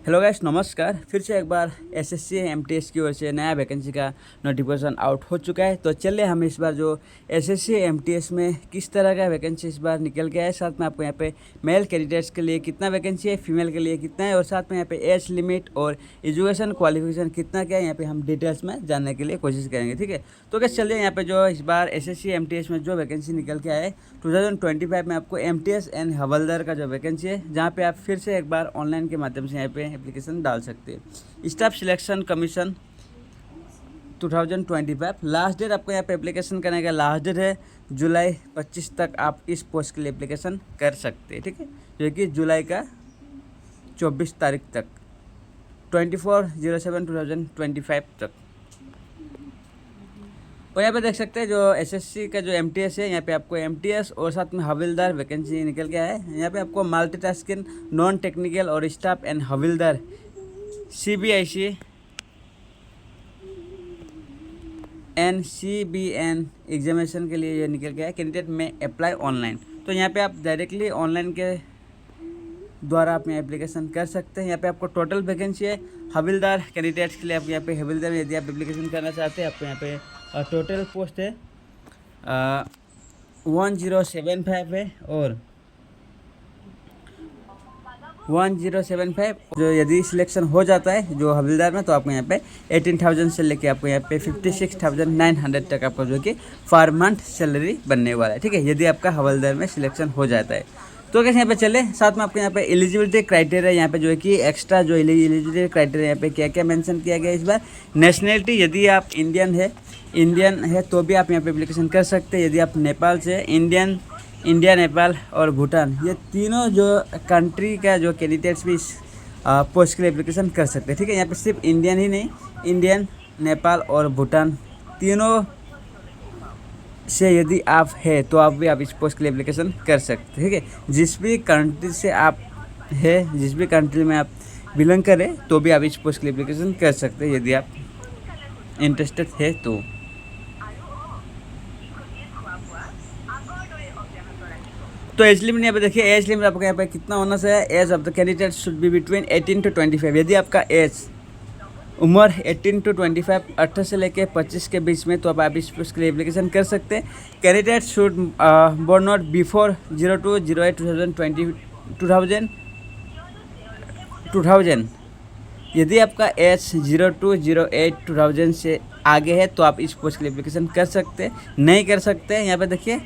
Hello guys, नमस्कार। फिर से एक बार एसएससी एमटीएस की ओर से नया वैकेंसी का नोटिफिकेशन आउट हो चुका है। तो चलिए हम इस बार जो एसएससी एमटीएस में किस तरह का वैकेंसी इस बार निकल के आया, साथ में आपको यहाँ पे मेल कैंडिडेट्स के लिए कितना वैकेंसी है, फीमेल के लिए कितना है, और साथ में यहाँ पे एज लिमिट और एजुकेशन क्वालिफिकेशन कितना क्या है, यहाँ पे हम डिटेल्स में जानने के लिए कोशिश करेंगे। ठीक है, तो क्या चलिए यहाँ पे जो इस बार एसएससी एमटीएस में जो वैकेंसी निकल के आया है 2025 में आपको एमटीएस एंड हवलदार का जो वैकेंसी है, जहाँ पे आप फिर से एक बार ऑनलाइन के माध्यम से यहाँ पे एप्लीकेशन डाल सकते हैं। Staff Selection Commission 2025 last date आपको यहाँ पे एप्लीकेशन करने का लास्ट डेट है जुलाई 25 तक आप इस पोस्ट के लिए एप्लीकेशन कर सकते हैं। ठीक है, जो कि जुलाई का 24 तारीख तक 24/07/2025 तक। और यहाँ पे देख सकते हैं जो एसएससी का जो एमटीएस है, यहाँ पे आपको एमटीएस और साथ में हवलदार वैकेंसी निकल के आया है। यहाँ पे आपको मल्टीटास्किंग नॉन टेक्निकल और staff and havildar CBIC and CBN examination के लिए ये निकल गया है। कैंडिडेट में अप्लाई ऑनलाइन, तो यहाँ पे आप डायरेक्टली ऑनलाइन के द्वारा आप यहाँ एप्लीकेशन कर सकते हैं। यहाँ पे आपको टोटल वैकेंसी है हवलदार कैंडिडेट्स के लिए। आप यहाँ पे हवलदार में यदि आप एप्लीकेशन करना चाहते हैं, आपको यहाँ पे टोटल पोस्ट है 1075 है और 1075 जो यदि सिलेक्शन हो जाता है जो हवलदार में, तो आपको यहाँ पे 18,000 से लेके आपको यहाँ पे 56,900 तक आपको जो कि पर मंथ सैलरी बनने वाला है। ठीक है, यदि आपका हवलदार में सिलेक्शन हो जाता है। तो कैसे यहाँ पे चले, साथ में आपको यहाँ पे एलिजिबिलिटी क्राइटेरिया यहाँ पे जो है कि एक्स्ट्रा जो एलिजिबिलिटी क्राइटेरिया यहाँ पे क्या क्या मेंशन किया गया है इस बार। नेशनलिटी, यदि आप इंडियन है तो भी आप यहाँ पे एप्लीकेशन कर सकते हैं। यदि आप नेपाल से इंडिया, नेपाल और भूटान, ये तीनों जो कंट्री का जो कैंडिडेट्स भी इस पोस्ट के लिए एप्लीकेशन कर सकते हैं। ठीक है, यहाँ पे सिर्फ इंडियन ही नहीं, इंडियन, नेपाल और भूटान तीनों से यदि आप है तो आप भी इस पोस्ट के लिए एप्लीकेशन कर सकते हैं। ठीक है, जिस भी कंट्री से आप है, जिस भी कंट्री में आप बिलोंग करें, तो भी आप इस पोस्ट के लिए एप्लीकेशन कर सकते हैं यदि आप इंटरेस्टेड है तो एज लिमिट यहाँ पे देखिए, एज लिमिट आपको यहाँ पे कितना होना चाहिए। Age of the candidate should be between 18 to 25। यदि आपका एज उम्र 18 to 25 18 से लेकर 25 के बीच में, तो आप इस पोस्ट के लिए एप्लीकेशन कर सकते हैं। Candidate should born not before 02/08/2000। यदि आपका एज 02/08/2000 से आगे है तो आप इस पोस्ट के लिए एप्लीकेशन कर सकते हैं। नहीं कर सकते हैं, यहाँ पे देखिए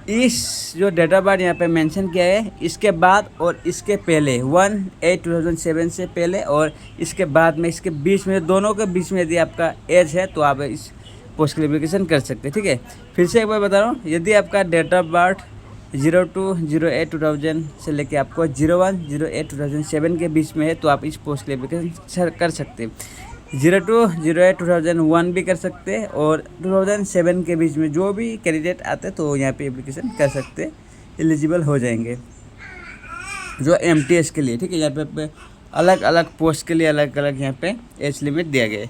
इस जो डेट ऑफ बर्थ यहाँ पे मेंशन किया है, इसके बाद और इसके पहले 1/8/2007 से पहले और इसके बाद में, इसके बीच में, दोनों के बीच में यदि आपका एज है तो आप इस पोस्ट के लिए एप्लीकेशन कर सकते हैं। ठीक है, फिर से एक बार बता रहा हूँ, यदि आपका डेट ऑफ बर्थ 02/08/2000 से लेके आपको 01/08/2007 के बीच में है तो आप इस पोस्ट के लिए एप्लीकेशन कर सकते हैं। 02/08/2001 भी कर सकते हैं और 2007 के बीच में जो भी कैंडिडेट आते हैं तो यहाँ पे एप्लीकेशन कर सकते हैं, एलिजिबल हो जाएंगे जो एमटीएस के लिए। ठीक है, यहाँ पे अलग अलग पोस्ट के लिए अलग अलग यहाँ पे एज लिमिट दिया गया है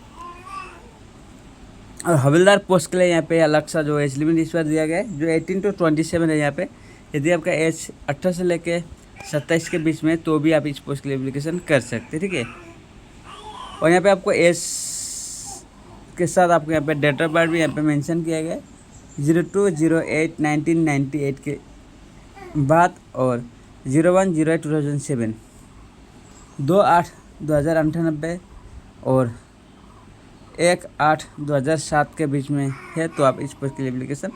और हवलदार पोस्ट के लिए यहाँ पे अलग सा जो एज लिमिट इस बार दिया गया है जो 18 to 27 है। यहाँ पे यदि आपका एज 18 से लेके 27 के बीच में, तो भी आप इस पोस्ट के लिए एप्लीकेशन कर सकते हैं। ठीक है, और यहाँ पे आपको एज के साथ आपको यहाँ पे डेट ऑफ बर्थ भी यहाँ पे मेंशन किया गया है 02/08/1998 के बाद और 01/08/2007, 2/8/2098 और 1/8/2007 के बीच में है तो आप इस पोस्ट के लिए एप्लीकेशन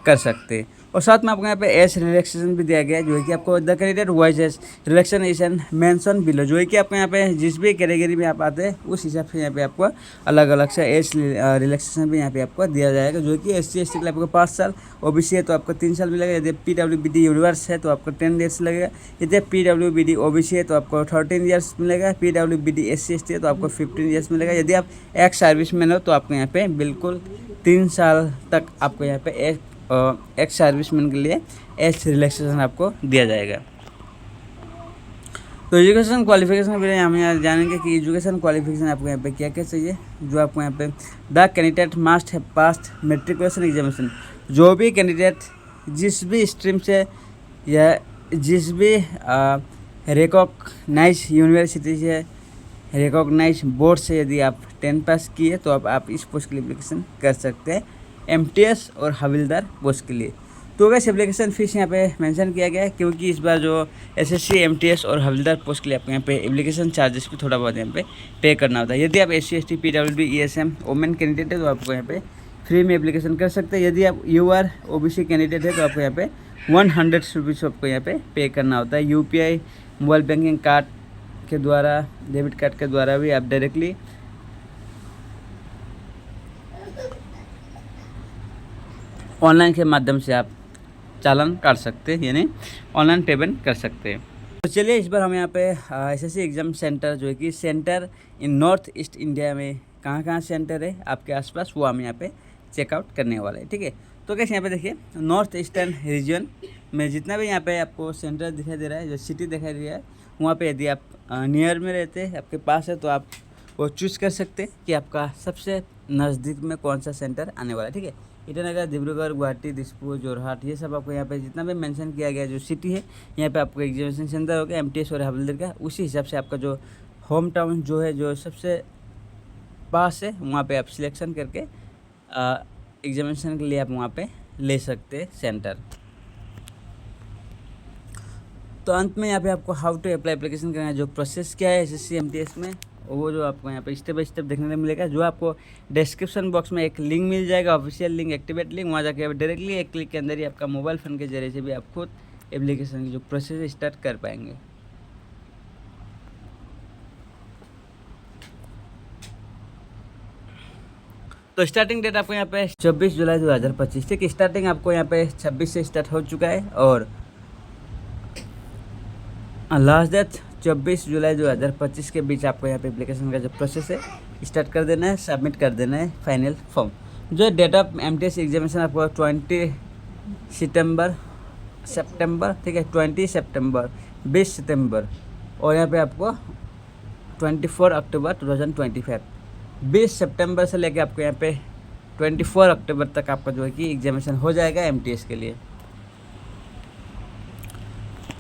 कर सकते हैं। और साथ में आपको यहाँ पे एज रिलैक्सेशन भी दिया गया है जो है कि आपको the candidate wise age relaxation is and mention below, जो है कि आपको यहाँ पे जिस भी कैटेगरी में आप आते हैं उस हिसाब से यहाँ पे आपको अलग अलग से एज रिलैक्सेशन भी यहाँ पे आपको दिया जाएगा। जो है कि SC ST के लिए आपको 5 साल, OBC है तो आपको 3 साल मिलेगा। यदि PWBD यूनिवर्स है तो आपको 10 ईयर्स लगेगा। यदि PWBD OBC है तो आपको 13 ईयर्स मिलेगा। PWBD SC ST है तो आपको 15 ईयर्स मिलेगा। यदि आप एक्स सर्विसमैन हो तो आपको यहाँ पे बिल्कुल 3 साल तक आपको यहाँ पे एक्स सर्विसमैन के लिए एज रिलैक्सेशन आपको दिया जाएगा। तो एजुकेशन क्वालिफिकेशन के लिए हम यहाँ जानेंगे कि एजुकेशन क्वालिफिकेशन आपको यहाँ पे क्या क्या चाहिए। जो आपको यहाँ पे the candidate must have passed matriculation examination, जो भी कैंडिडेट जिस भी स्ट्रीम से या जिस भी रिकॉग्नाइज यूनिवर्सिटी से रिकॉग्नाइज बोर्ड से यदि आप 10 पास किए तो आप इस पोस्ट के लिए एप्लीकेशन कर सकते हैं, एमटीएस और हवलदार पोस्ट के लिए। तो गैस एप्लीकेशन फीस यहाँ पे मेंशन किया गया है, क्योंकि इस बार जो एसएससी, एमटीएस और हवलदार पोस्ट के लिए आपको यहाँ पे एप्लीकेशन चार्जेस भी थोड़ा बहुत यहाँ पे करना होता है। यदि आप SC, ST, PWD, ESM women candidate है तो आपको यहाँ पे फ्री में एप्लीकेशन कर सकते हैं। यदि आप यूआर ओबीसी कैंडिडेट है तो आपको यहाँ पे 100 रुपीज़ आपको यहाँ पे करना होता है। यूपीआई, मोबाइल बैंकिंग कार्ड के द्वारा, डेबिट कार्ड के द्वारा भी आप डायरेक्टली ऑनलाइन के माध्यम से आप चालान काट सकते हैं, यानी ऑनलाइन पेमेंट कर सकते हैं। तो चलिए इस बार हम यहाँ पे एसएससी एग्ज़ाम सेंटर जो है कि सेंटर इन नॉर्थ ईस्ट इंडिया में कहाँ सेंटर है आपके आसपास, वो हम यहाँ पे चेकआउट करने वाले हैं। ठीक है, तो कैसे यहाँ पे देखिए नॉर्थ ईस्टर्न रीजन में जितना भी यहाँ पे आपको सेंटर दिखाई दे रहा है, जो सिटी दिखाई दे रहा है, वहाँ पे यदि आप नियर में रहते हैं, आपके पास है, तो आप वो चूज़ कर सकते हैं कि आपका सबसे नज़दीक में कौन सा सेंटर आने वाला है। ठीक है, ईटानगर, डिब्रूगढ़, गुवाहाटी, दिसपुर, जोरहाट, ये सब आपको यहाँ पे जितना भी मेंशन किया गया जो सिटी है, यहाँ पे आपको एग्जामिनेशन सेंटर होगा एमटीएस और हवलदार का। उसी हिसाब से आपका जो होम टाउन जो है, जो सबसे पास है, वहाँ पे आप सिलेक्शन करके एग्जामिनेशन के लिए आप वहाँ पे ले सकते हैं सेंटर। तो अंत में यहाँ पे आपको हाउ टू अप्लाई एप्लीकेशन करना है, जो प्रोसेस क्या है एसएससी एमटीएस में, वो जो आपको यहाँ पे स्टेप बाय स्टेप देखने को मिलेगा। जो आपको डिस्क्रिप्शन बॉक्स में एक लिंक मिल जाएगा, ऑफिशियल लिंक, एक्टिवेट लिंक, वहाँ जाके डायरेक्टली एक क्लिक के अंदर ही आपका मोबाइल फ़ोन के जरिए से भी आप खुद एप्लीकेशन की जो प्रोसेस स्टार्ट कर पाएंगे। तो स्टार्टिंग डेट आपको यहाँ पे 24 जुलाई 2025, ठीक है। स्टार्टिंग आपको यहाँ पे 26 से स्टार्ट हो चुका है और लास्ट डेट 24 जुलाई 2025 के बीच आपको यहाँ पे एप्लीकेशन का जो प्रोसेस है स्टार्ट कर देना है, सबमिट कर देना है फाइनल फॉर्म। जो डेट ऑफ एमटीएस एग्जामिनेशन आपको 20 सितंबर, ठीक है, 20 सितंबर, 20 सितंबर और यहाँ पे आपको 24 अक्टूबर 2025। 20 सितंबर से लेके आपको यहाँ पे 24 अक्टूबर तक आपका जो है कि एग्जामिनेशन हो जाएगा एमटीएस के लिए।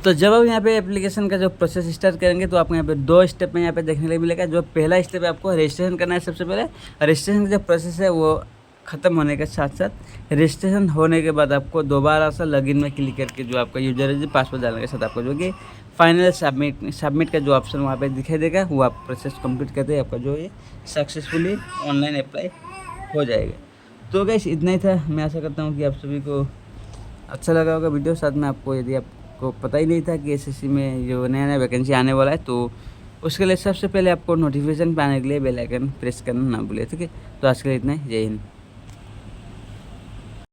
तो जब आप यहाँ पे एप्लीकेशन का जो प्रोसेस स्टार्ट करेंगे तो आपको यहाँ पे 2 स्टेप में यहाँ पे देखने को मिलेगा। जो पहला स्टेप है आपको रजिस्ट्रेशन करना है। सबसे पहले रजिस्ट्रेशन का जो प्रोसेस है वो ख़त्म होने के साथ साथ रजिस्ट्रेशन होने के बाद आपको दोबारा से लॉगिन में क्लिक करके जो आपका यूजर है, पासवर्ड डालने के साथ आपको जो कि फाइनल सबमिट का जो ऑप्शन वहाँ पे दिखाई देगा, वो आप प्रोसेस कंप्लीट करते हैं आपका जो ये सक्सेसफुली ऑनलाइन अप्लाई हो जाएगा। तो गाइस इतना ही था। मैं आशा करता हूँ कि आप सभी को अच्छा लगा होगा वीडियो। साथ में आपको यदि आपको पता ही नहीं था कि एसएससी में जो नया वैकेंसी आने वाला है, तो उसके लिए सबसे पहले आपको नोटिफिकेशन पाने के लिए बेल आइकन प्रेस करना ना भूलिए, ठीक है। तो आज के लिए इतना ही। जय हिंद।